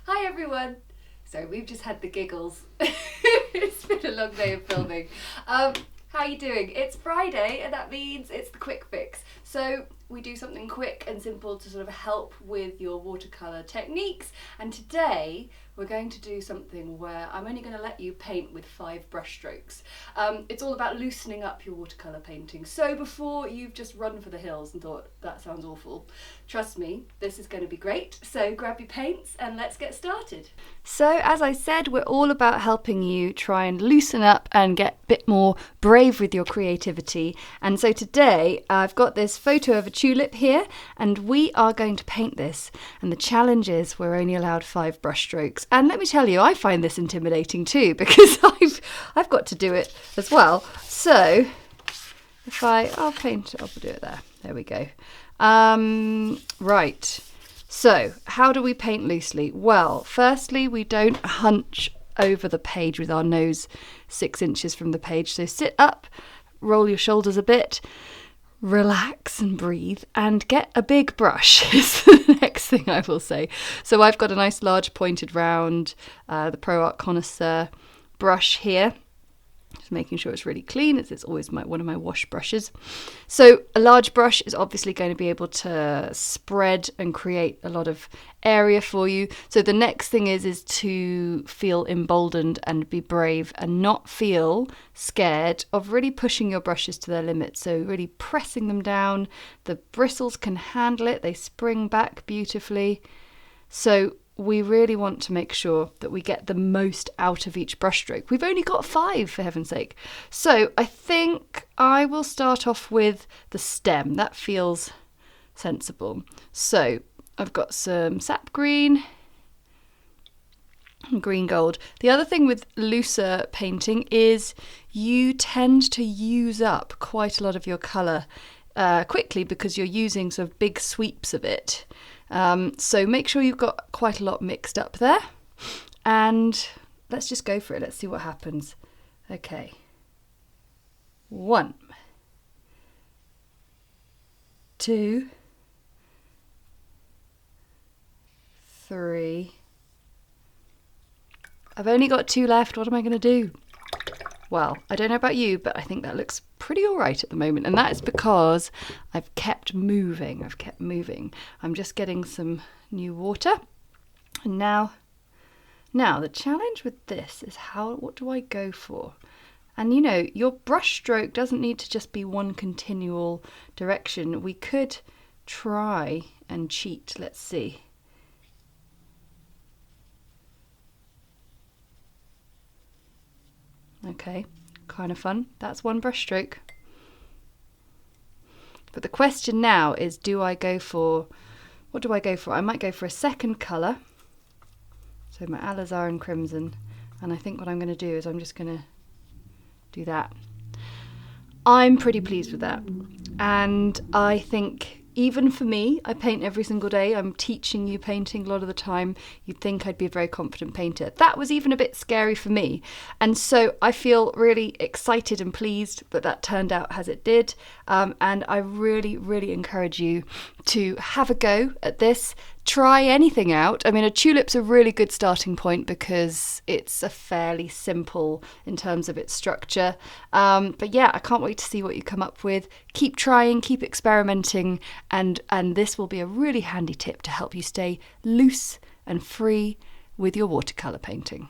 Hi everyone! So we've just had the giggles. It's been a long day of filming. How are you doing? It's Friday and that means it's the quick fix. So we do something quick and simple to sort of help with your watercolour techniques, and today we're going to do something where I'm only going to let you paint with 5 brush strokes. It's all about loosening up your watercolour painting. So before you've just run for the hills and thought, that sounds awful, trust me, this is going to be great. So grab your paints and let's get started. So as I said, we're all about helping you try and loosen up and get a bit more brave with your creativity. And so today I've got this photo of a tulip here and we are going to paint this. And the challenge is we're only allowed 5 brush strokes. And let me tell you, I find this intimidating too because I've got to do it as well. So if I'll paint, I'll do it there. There we go. Right. So how do we paint loosely? Well, firstly, we don't hunch over the page with our nose 6 inches from the page. So sit up, roll your shoulders a bit, relax and breathe, and get a big brush is the next thing I will say. So I've got a nice large pointed round, the Pro Art Connoisseur brush here. Just making sure it's really clean. It's always one of my wash brushes. So a large brush is obviously going to be able to spread and create a lot of area for you. So the next thing is to feel emboldened and be brave and not feel scared of really pushing your brushes to their limit. So really pressing them down. The bristles can handle it. They spring back beautifully. So we really want to make sure that we get the most out of each brushstroke. We've only got 5, for heaven's sake. So I think I will start off with the stem. That feels sensible. So I've got some Sap Green and Green Gold. The other thing with looser painting is you tend to use up quite a lot of your colour quickly because you're using sort of big sweeps of it. So make sure you've got quite a lot mixed up there, and let's just go for it. Let's see what happens. Okay. 1, 2, 3. I've only got 2 left. What am I going to do? Well, I don't know about you, but I think that looks pretty all right at the moment. And that is because I've kept moving. I'm just getting some new water. And now the challenge with this is what do I go for? And you know, your brush stroke doesn't need to just be one continual direction. We could try and cheat. Let's see. Okay, kind of fun. That's 1 brush stroke. But the question now is, what do I go for? I might go for a second colour. So my Alizarin Crimson. And I think what I'm going to do is I'm just going to do that. I'm pretty pleased with that. And I think even for me, I paint every single day. I'm teaching you painting a lot of the time. You'd think I'd be a very confident painter. That was even a bit scary for me. And so I feel really excited and pleased that turned out as it did. And I really, really encourage you to have a go at this. Try anything out. I mean, a tulip's a really good starting point because it's a fairly simple in terms of its structure. But yeah, I can't wait to see what you come up with. Keep trying, keep experimenting, and this will be a really handy tip to help you stay loose and free with your watercolour painting.